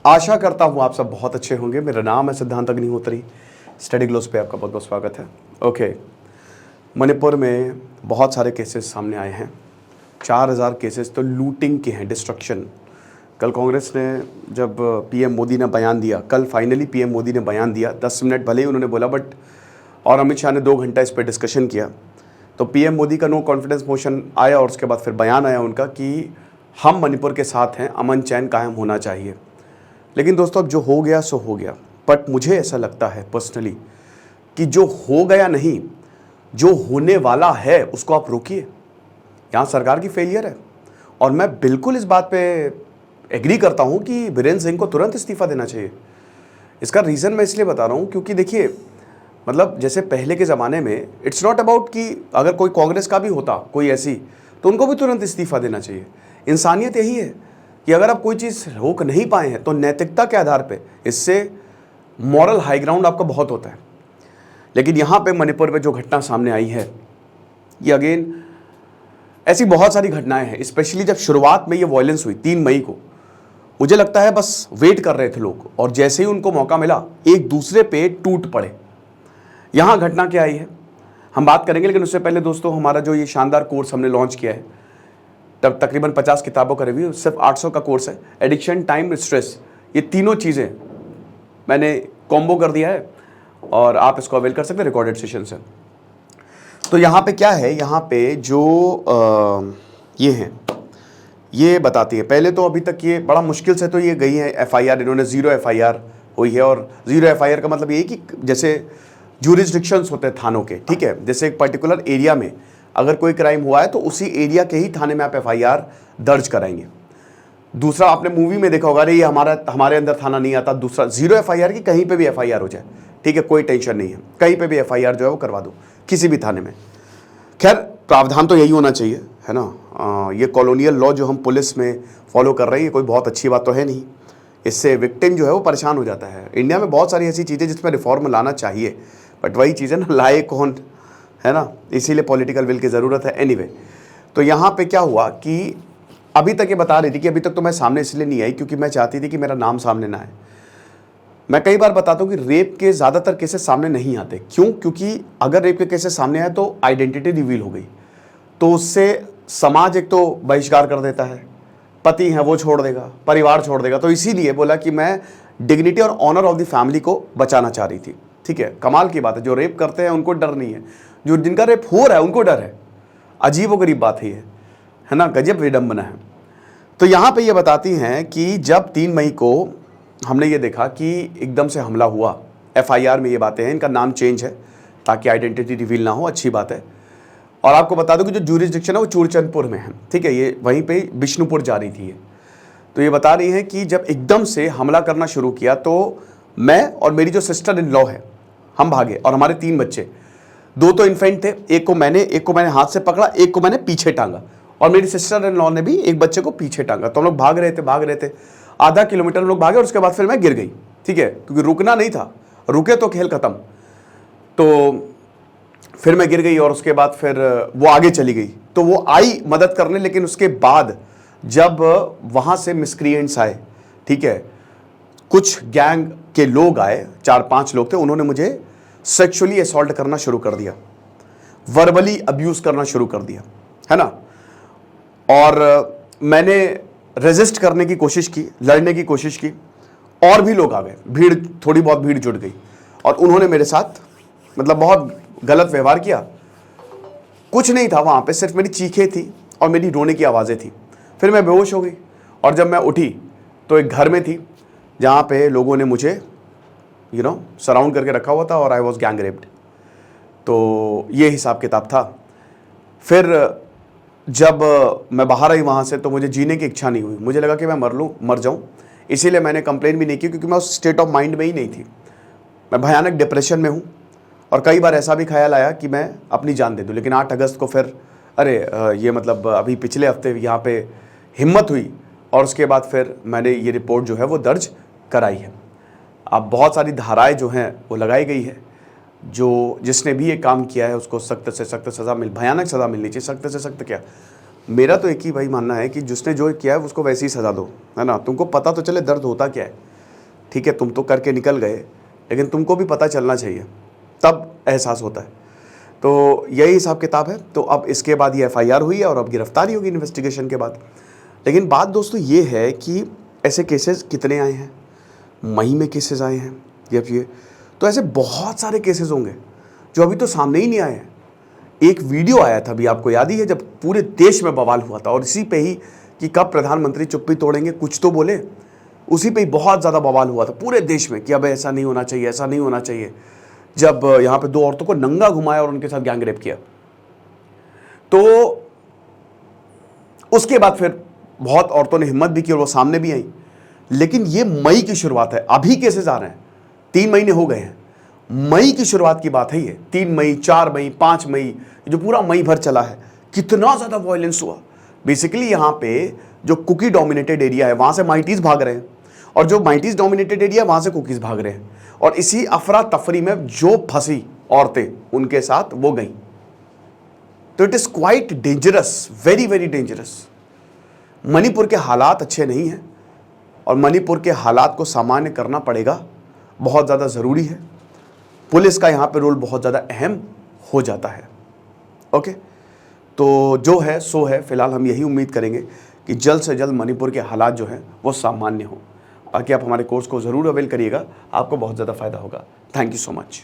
आशा करता हूँ आप सब बहुत अच्छे होंगे। मेरा नाम है सिद्धांत अग्निहोत्री। स्टडी ग्लोस पे आपका बहुत बहुत स्वागत है। ओके, मणिपुर में बहुत सारे केसेस सामने आए हैं। 4000 केसेस तो लूटिंग के हैं, डिस्ट्रक्शन। कल कांग्रेस ने जब पीएम मोदी ने बयान दिया, कल फाइनली पीएम मोदी ने बयान दिया, 10 मिनट भले ही उन्होंने बोला बट, और अमित शाह ने 2 घंटा इस पर डिस्कशन किया। तो पीएम मोदी का नो कॉन्फिडेंस मोशन आया और उसके बाद फिर बयान आया उनका कि हम मणिपुर के साथ हैं, अमन चैन कायम होना चाहिए। लेकिन दोस्तों, अब जो हो गया सो हो गया। बट मुझे ऐसा लगता है पर्सनली कि जो हो गया नहीं, जो होने वाला है उसको आप रोकिए। यहाँ सरकार की फेलियर है और मैं बिल्कुल इस बात पे एग्री करता हूँ कि बीरेन्द्र सिंह को तुरंत इस्तीफा देना चाहिए। इसका रीज़न मैं इसलिए बता रहा हूँ क्योंकि देखिए, मतलब जैसे पहले के ज़माने में इट्स नॉट अबाउट कि अगर कोई कांग्रेस का भी होता कोई ऐसी, तो उनको भी तुरंत इस्तीफा देना चाहिए। इंसानियत यही है कि अगर आप कोई चीज़ रोक नहीं पाए हैं तो नैतिकता के आधार पे इससे मॉरल हाई ग्राउंड आपका बहुत होता है। लेकिन यहाँ पे मणिपुर में जो घटना सामने आई है, ये अगेन ऐसी बहुत सारी घटनाएं हैं। स्पेशली जब शुरुआत में ये वायलेंस हुई 3 मई को, मुझे लगता है बस वेट कर रहे थे लोग और जैसे ही उनको मौका मिला एक दूसरे पे टूट पड़े। यहाँ घटना क्या आई है हम बात करेंगे, लेकिन उससे पहले दोस्तों, हमारा जो ये शानदार कोर्स हमने लॉन्च किया है, तब तकरीबन 50 किताबों का रिव्यू, सिर्फ 800 का कोर्स है। एडिक्शन, टाइम, स्ट्रेस, ये तीनों चीज़ें मैंने कॉम्बो कर दिया है और आप इसको अवेल कर सकते हैं रिकॉर्डेड सेशन से। तो यहाँ पे क्या है, यहाँ पे जो ये हैं ये बताती है। पहले तो अभी तक ये बड़ा मुश्किल से तो ये गई है एफआईआर, इन्होंने 0 एफआईआर हुई है। और 0 एफआईआर का मतलब ये कि जैसे ज्यूरिसडिक्शंस होते हैं थानों के, ठीक है, जैसे एक पर्टिकुलर एरिया में अगर कोई क्राइम हुआ है तो उसी एरिया के ही थाने में आप एफआईआर दर्ज कराएंगे। दूसरा, आपने मूवी में देखा होगा, अरे ये हमारे अंदर थाना नहीं आता। दूसरा, 0 एफआईआर की कहीं पे भी एफआईआर हो जाए, ठीक है, कोई टेंशन नहीं है, कहीं पे भी एफआईआर जो है वो करवा दो किसी भी थाने में। खैर, प्रावधान तो यही होना चाहिए, है ना। ये कॉलोनियल लॉ जो हम पुलिस में फॉलो कर रहे हैं, ये कोई बहुत अच्छी बात तो है नहीं। इससे विक्टिम जो है वो परेशान हो जाता है। इंडिया में बहुत सारी ऐसी चीज़ें जिसमें रिफॉर्म लाना चाहिए, बट वही चीज़ें ना लाए कौन, है ना, इसीलिए पॉलिटिकल विल की ज़रूरत है। एनीवे, तो यहाँ पे क्या हुआ कि अभी तक ये बता रही थी कि अभी तक तो मैं सामने इसलिए नहीं आई क्योंकि मैं चाहती थी कि मेरा नाम सामने ना आए। मैं कई बार बताता हूँ कि रेप के ज़्यादातर केसेस सामने नहीं आते। क्यों? क्योंकि अगर रेप के केसेस सामने आए तो आइडेंटिटी रिवील हो गई, तो उससे समाज एक तो बहिष्कार कर देता है, पति है वो छोड़ देगा, परिवार छोड़ देगा। तो इसीलिए बोला कि मैं डिग्निटी और ऑनर ऑफ द फैमिली को बचाना चाह रही थी। ठीक है, कमाल की बात है, जो रेप करते हैं उनको डर नहीं है, जो जिनका रेप हो रहा है उनको डर है। अजीब व गरीब बात है ना, गजब विडंबना है। तो यहाँ पे ये बताती हैं कि जब 3 मई को हमने ये देखा कि एकदम से हमला हुआ, एफआईआर में ये बातें हैं, इनका नाम चेंज है ताकि आइडेंटिटी रिवील ना हो, अच्छी बात है। और आपको बता दूं कि जो ज्यूरिसडिक्शन है वो चूरचंदपुर में है, ठीक है, ये वहीं पे बिष्णुपुर जा रही थी ये। तो ये बता रही हैं कि जब एकदम से हमला करना शुरू किया तो मैं और मेरी जो सिस्टर इन लॉ है, हम भागे और हमारे 3 बच्चे, 2 तो इन्फेंट थे, एक को मैंने हाथ से पकड़ा, एक को मैंने पीछे टांगा और मेरी सिस्टर इन लॉ ने भी एक बच्चे को पीछे टांगा। तो हम लोग भाग रहे थे, आधा किलोमीटर हम लोग भागे और उसके बाद फिर मैं गिर गई, ठीक है, क्योंकि रुकना नहीं था, रुके तो खेल खत्म। तो फिर मैं गिर गई और उसके बाद फिर वो आगे चली गई, तो वो आई मदद करने। लेकिन उसके बाद जब वहाँ से मिसक्रिएंट्स आए, ठीक है, कुछ गैंग के लोग आए, 4-5 लोग थे, उन्होंने मुझे सेक्सुअली असॉल्ट करना शुरू कर दिया, वर्बली अब्यूज करना शुरू कर दिया, है ना। और मैंने रेजिस्ट करने की कोशिश की, लड़ने की कोशिश की, और भी लोग आ गए, भीड़, थोड़ी बहुत भीड़ जुट गई और उन्होंने मेरे साथ मतलब बहुत गलत व्यवहार किया। कुछ नहीं था वहाँ पे, सिर्फ मेरी चीखें थी और मेरी रोने की आवाज़ें थी। फिर मैं बेहोश हो गई और जब मैं उठी तो एक घर में थी जहाँ पे लोगों ने मुझे सराउंड करके रखा हुआ था और आई वॉज गैंग रेप्ड। तो ये हिसाब किताब था। फिर जब मैं बाहर आई वहाँ से तो मुझे जीने की इच्छा नहीं हुई, मुझे लगा कि मैं मर जाऊँ। इसीलिए मैंने कंप्लेन भी नहीं की क्योंकि मैं उस स्टेट ऑफ माइंड में ही नहीं थी। मैं भयानक डिप्रेशन में हूँ और कई बार ऐसा भी ख्याल आया कि मैं अपनी जान दे दूँ। लेकिन 8 अगस्त को फिर ये मतलब अभी पिछले हफ्ते यहाँ पे हिम्मत हुई और उसके बाद फिर मैंने ये रिपोर्ट जो है वो दर्ज कराई है। अब बहुत सारी धाराएं जो हैं वो लगाई गई है, जो जिसने भी ये काम किया है उसको सख्त से सख्त सज़ा भयानक सज़ा मिलनी चाहिए। सख्त से सख्त क्या, मेरा तो एक ही भाई मानना है कि जिसने जो किया है उसको वैसी ही सज़ा दो, है ना। तुमको पता तो चले दर्द होता क्या है। ठीक है तुम तो करके निकल गए, लेकिन तुमको भी पता चलना चाहिए, तब एहसास होता है। तो यही हिसाब किताब है। तो अब इसके बाद ये FIR हुई है और अब गिरफ्तारी होगी इन्वेस्टिगेशन के बाद। लेकिन बात दोस्तों ये है कि ऐसे केसेस कितने आए हैं, मई में केसेस आए हैं या फिर, तो ऐसे बहुत सारे केसेस होंगे जो अभी तो सामने ही नहीं आए हैं। एक वीडियो आया था अभी, आपको याद ही है, जब पूरे देश में बवाल हुआ था और इसी पे ही कि कब प्रधानमंत्री चुप्पी तोड़ेंगे, कुछ तो बोले, उसी पे ही बहुत ज़्यादा बवाल हुआ था पूरे देश में कि अब ऐसा नहीं होना चाहिए, ऐसा नहीं होना चाहिए। जब यहाँ पे 2 औरतों को नंगा घुमाया और उनके साथ गैंग रेप किया, तो उसके बाद फिर बहुत औरतों ने हिम्मत भी की और वो सामने भी आई। लेकिन ये मई की शुरुआत है, अभी केसेस आ रहे हैं, 3 महीने हो गए हैं, मई की शुरुआत की बात है ये। 3 मई, 4 मई, 5 मई, जो पूरा मई भर चला है, कितना ज़्यादा वायलेंस हुआ। बेसिकली यहाँ पे जो कुकी डोमिनेटेड एरिया है वहाँ से माइटीज़ भाग रहे हैं, और जो माइटीज़ डोमिनेटेड एरिया है वहाँ से कुकीज़ भाग रहे हैं, और इसी अफरा तफरी में जो फंसी औरतें उनके साथ वो गई। तो it is quite dangerous, very very dangerous. Manipur के हालात अच्छे नहीं हैं और मणिपुर के हालात को सामान्य करना पड़ेगा, बहुत ज़्यादा ज़रूरी है। पुलिस का यहाँ पे रोल बहुत ज़्यादा अहम हो जाता है। ओके, तो जो है सो है। फिलहाल हम यही उम्मीद करेंगे कि जल्द से जल्द मणिपुर के हालात जो हैं वो सामान्य हो। बाकी आप हमारे कोर्स को ज़रूर अवेल करिएगा, आपको बहुत ज़्यादा फ़ायदा होगा। Thank you so much.